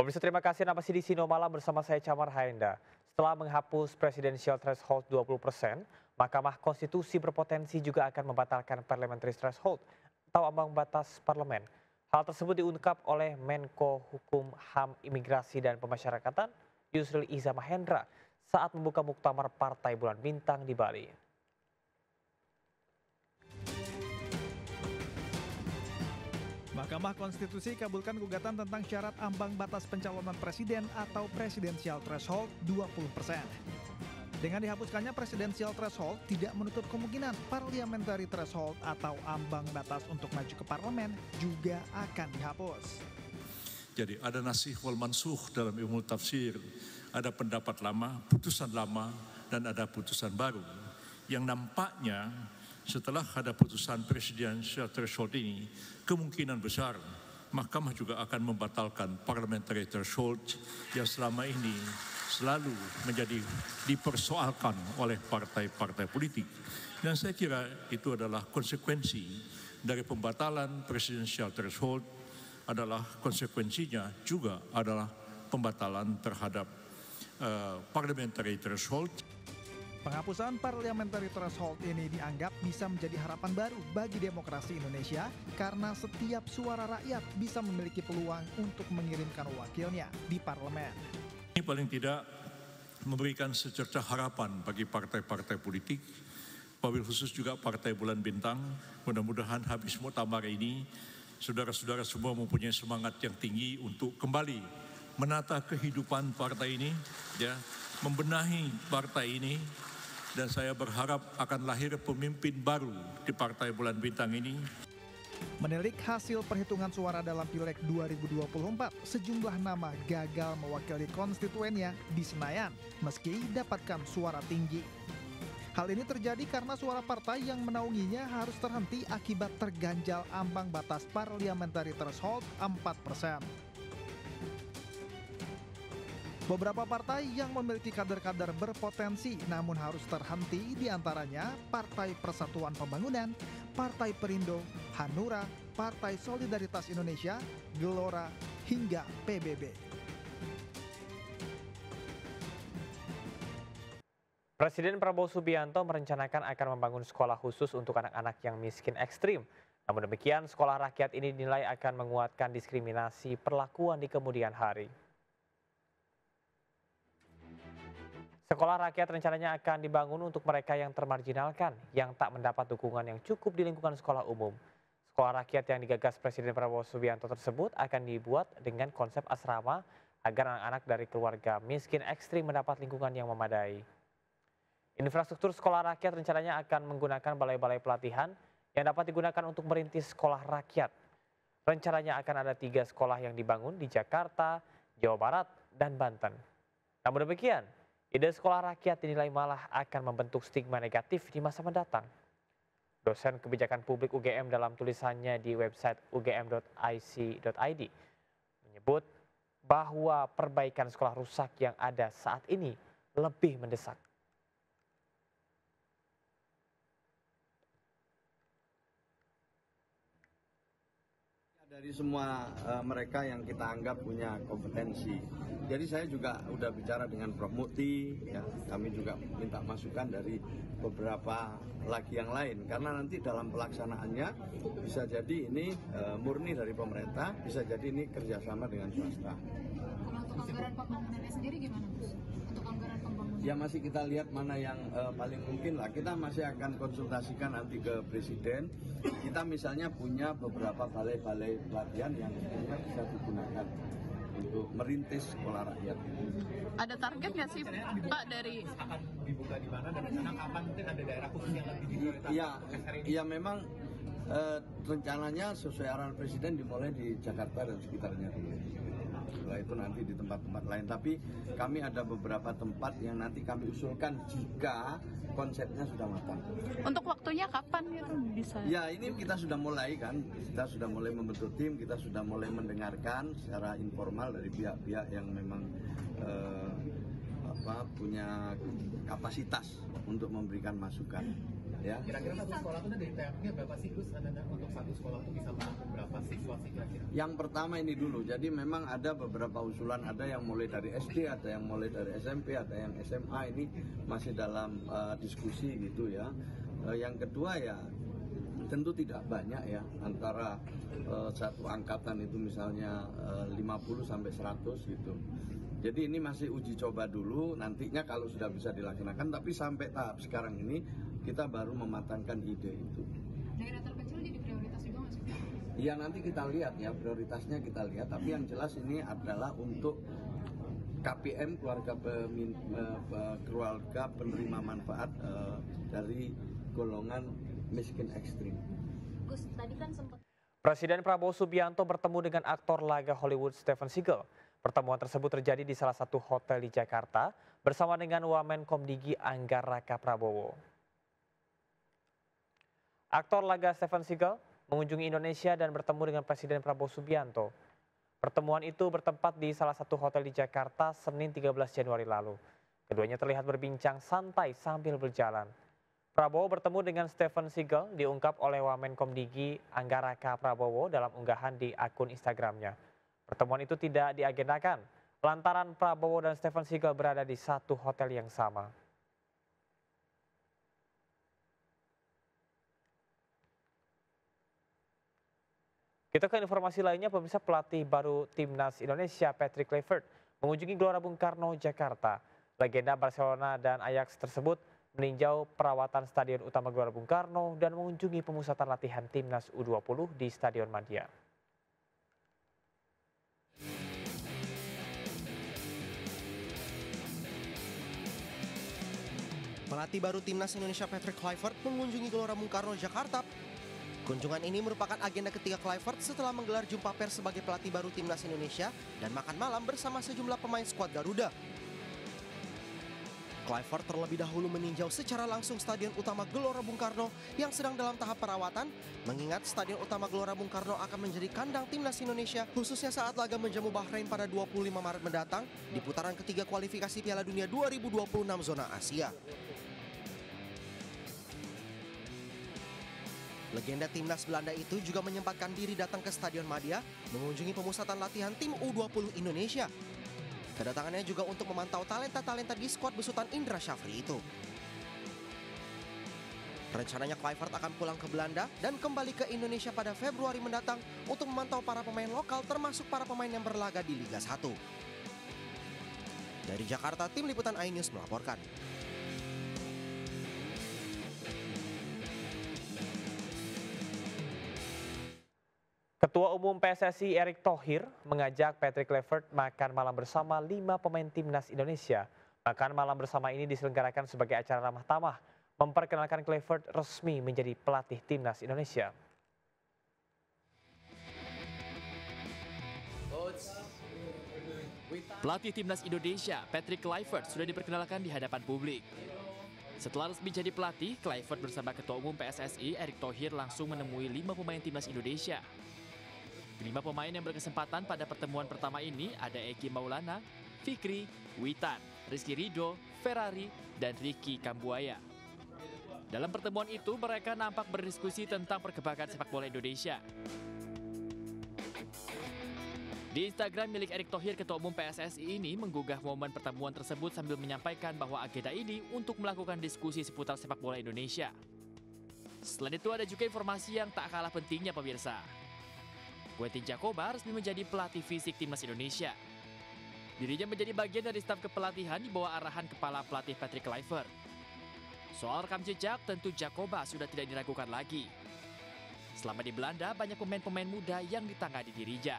Pemirsa, terima kasih Anda masih di Sino Malam bersama saya Camar Haenda. Setelah menghapus presidensial threshold 20%, Mahkamah Konstitusi berpotensi juga akan membatalkan parliamentary threshold atau ambang batas parlemen. Hal tersebut diungkap oleh Menko Hukum HAM Imigrasi dan Pemasyarakatan Yusril Iza Mahendra saat membuka muktamar Partai Bulan Bintang di Bali. Mahkamah Konstitusi kabulkan gugatan tentang syarat ambang batas pencalonan presiden atau presidensial threshold 20%. Dengan dihapuskannya presidensial threshold, tidak menutup kemungkinan parliamentary threshold atau ambang batas untuk maju ke parlemen juga akan dihapus. Jadi ada nasih wal mansuh dalam ilmu tafsir, ada pendapat lama, putusan lama, dan ada putusan baru. Yang nampaknya setelah ada putusan presidensial threshold ini, kemungkinan besar Mahkamah juga akan membatalkan parliamentary threshold yang selama ini selalu menjadi dipersoalkan oleh partai-partai politik. Dan saya kira itu adalah konsekuensi dari pembatalan presidensial threshold, adalah konsekuensinya juga adalah pembatalan terhadap parliamentary threshold. Penghapusan parliamentary threshold ini dianggap bisa menjadi harapan baru bagi demokrasi Indonesia karena setiap suara rakyat bisa memiliki peluang untuk mengirimkan wakilnya di parlemen. Ini paling tidak memberikan secercah harapan bagi partai-partai politik, wabil khusus juga Partai Bulan Bintang. Mudah-mudahan habis muktamar ini, saudara-saudara semua mempunyai semangat yang tinggi untuk kembali menata kehidupan partai ini, ya, membenahi partai ini. Dan saya berharap akan lahir pemimpin baru di Partai Bulan Bintang ini. Menilik hasil perhitungan suara dalam Pileg 2024, sejumlah nama gagal mewakili konstituennya di Senayan meski dapatkan suara tinggi. Hal ini terjadi karena suara partai yang menaunginya harus terhenti akibat terganjal ambang batas parliamentary threshold 4%. Beberapa partai yang memiliki kader-kader berpotensi namun harus terhenti diantaranya Partai Persatuan Pembangunan, Partai Perindo, Hanura, Partai Solidaritas Indonesia, Gelora, hingga PBB. Presiden Prabowo Subianto merencanakan akan membangun sekolah khusus untuk anak-anak yang miskin ekstrim. Namun demikian, sekolah rakyat ini dinilai akan menguatkan diskriminasi perlakuan di kemudian hari. Sekolah rakyat rencananya akan dibangun untuk mereka yang termarginalkan, yang tak mendapat dukungan yang cukup di lingkungan sekolah umum. Sekolah rakyat yang digagas Presiden Prabowo Subianto tersebut akan dibuat dengan konsep asrama agar anak-anak dari keluarga miskin ekstrim mendapat lingkungan yang memadai. Infrastruktur sekolah rakyat rencananya akan menggunakan balai-balai pelatihan yang dapat digunakan untuk merintis sekolah rakyat. Rencananya akan ada 3 sekolah yang dibangun di Jakarta, Jawa Barat, dan Banten. Namun demikian, ide sekolah rakyat dinilai malah akan membentuk stigma negatif di masa mendatang. Dosen Kebijakan Publik UGM dalam tulisannya di website ugm.ic.id menyebut bahwa perbaikan sekolah rusak yang ada saat ini lebih mendesak. Dari semua mereka yang kita anggap punya kompetensi. Jadi saya juga udah bicara dengan Prof. Mukti, ya, kami juga minta masukan dari beberapa lagi yang lain. Karena nanti dalam pelaksanaannya bisa jadi ini murni dari pemerintah, bisa jadi ini kerjasama dengan swasta. Kalau untuk anggaran pembangunannya sendiri gimana, Gus? Untuk anggaran pembangunan? Ya masih kita lihat mana yang paling mungkin lah. Kita masih akan konsultasikan nanti ke Presiden. Kita misalnya punya beberapa balai-balai pelatihan yang sebenarnya bisa digunakan untuk merintis sekolah rakyat. Ada target nggak sih Pak dari akan dibuka di mana dan rencana kapan mungkin ada daerah khusus yang lebih diprioritaskan? Iya memang rencananya sesuai arahan Presiden dimulai di Jakarta dan sekitarnya dulu. Setelah itu nanti di tempat-tempat lain. Tapi kami ada beberapa tempat yang nanti kami usulkan jika konsepnya sudah matang. untuk waktunya kapan gitu bisa? Ya ini kita sudah mulai kan, kita sudah mulai membentuk tim, kita sudah mulai mendengarkan secara informal dari pihak-pihak yang memang punya kapasitas untuk memberikan masukan. ya. Kira-kira satu sekolah itu dari TMP berapa sih Gus? Untuk satu sekolah itu bisa menampung berapa siswa sih kira-kira? Yang pertama ini dulu, jadi memang ada beberapa usulan, ada yang mulai dari SD, ada yang mulai dari SMP, ada yang SMA, ini masih dalam diskusi gitu ya. Yang kedua ya tentu tidak banyak ya, antara satu angkatan itu misalnya 50 sampai 100 gitu. Jadi ini masih uji coba dulu, nantinya kalau sudah bisa dilaksanakan, tapi sampai tahap sekarang ini kita baru mematangkan ide itu. Daerah terpencil jadi prioritas juga nggak sih? Iya, nanti kita lihat ya, prioritasnya kita lihat, tapi yang jelas ini adalah untuk KPM, keluarga penerima manfaat dari golongan miskin ekstrim. Gus, tadi kan sempat Presiden Prabowo Subianto bertemu dengan aktor laga Hollywood Steven Seagal. Pertemuan tersebut terjadi di salah satu hotel di Jakarta bersama dengan Wamenkom Digi Angga Raka Prabowo. Aktor laga Steven Seagal mengunjungi Indonesia dan bertemu dengan Presiden Prabowo Subianto. Pertemuan itu bertempat di salah satu hotel di Jakarta Senin 13 Januari lalu. Keduanya terlihat berbincang santai sambil berjalan. Prabowo bertemu dengan Steven Seagal diungkap oleh Wamenkom Digi Angga Raka Prabowo dalam unggahan di akun Instagramnya. Pertemuan itu tidak diagendakan lantaran Prabowo dan Steven Seagal berada di satu hotel yang sama. Kita ke informasi lainnya, pemirsa. Pelatih baru Timnas Indonesia Patrick Kluivert mengunjungi Gelora Bung Karno, Jakarta. Legenda Barcelona dan Ajax tersebut meninjau perawatan Stadion Utama Gelora Bung Karno dan mengunjungi pemusatan latihan Timnas U20 di Stadion Madia. Pelatih baru Timnas Indonesia Patrick Kluivert mengunjungi Gelora Bung Karno, Jakarta. Kunjungan ini merupakan agenda ketiga Kluivert setelah menggelar jumpa pers sebagai pelatih baru Timnas Indonesia dan makan malam bersama sejumlah pemain skuad Garuda. Kluivert terlebih dahulu meninjau secara langsung Stadion Utama Gelora Bung Karno yang sedang dalam tahap perawatan, mengingat Stadion Utama Gelora Bung Karno akan menjadi kandang Timnas Indonesia khususnya saat laga menjamu Bahrain pada 25 Maret mendatang di putaran ketiga kualifikasi Piala Dunia 2026 zona Asia. Legenda Timnas Belanda itu juga menyempatkan diri datang ke Stadion Madia mengunjungi pemusatan latihan tim U20 Indonesia. Kedatangannya juga untuk memantau talenta-talenta di skuad besutan Indra Syafri itu. Rencananya Kluivert akan pulang ke Belanda dan kembali ke Indonesia pada Februari mendatang untuk memantau para pemain lokal termasuk para pemain yang berlaga di Liga 1. Dari Jakarta, tim liputan iNews melaporkan. Ketua Umum PSSI Erick Thohir mengajak Patrick Kluivert makan malam bersama 5 pemain Timnas Indonesia. Makan malam bersama ini diselenggarakan sebagai acara ramah tamah memperkenalkan Kluivert resmi menjadi pelatih Timnas Indonesia. Pelatih Timnas Indonesia Patrick Kluivert sudah diperkenalkan di hadapan publik. Setelah resmi jadi pelatih, Kluivert bersama Ketua Umum PSSI Erick Thohir langsung menemui 5 pemain Timnas Indonesia. 5 pemain yang berkesempatan pada pertemuan pertama ini ada Eki Maulana, Fikri, Witan, Rizky Ridho, Ferrari, dan Ricky Kambuaya. Dalam pertemuan itu mereka nampak berdiskusi tentang perkembangan sepak bola Indonesia. Di Instagram milik Erick Thohir, Ketua Umum PSSI ini menggugah momen pertemuan tersebut sambil menyampaikan bahwa agenda ini untuk melakukan diskusi seputar sepak bola Indonesia. Selain itu ada juga informasi yang tak kalah pentingnya pemirsa. Quentin Jacoba resmi menjadi pelatih fisik Timnas Indonesia. Dirinya menjadi bagian dari staf kepelatihan di bawah arahan kepala pelatih Patrick Kluivert. Soal rekam jejak, tentu Jacoba sudah tidak diragukan lagi. Selama di Belanda, banyak pemain-pemain muda yang ditangani dirinya.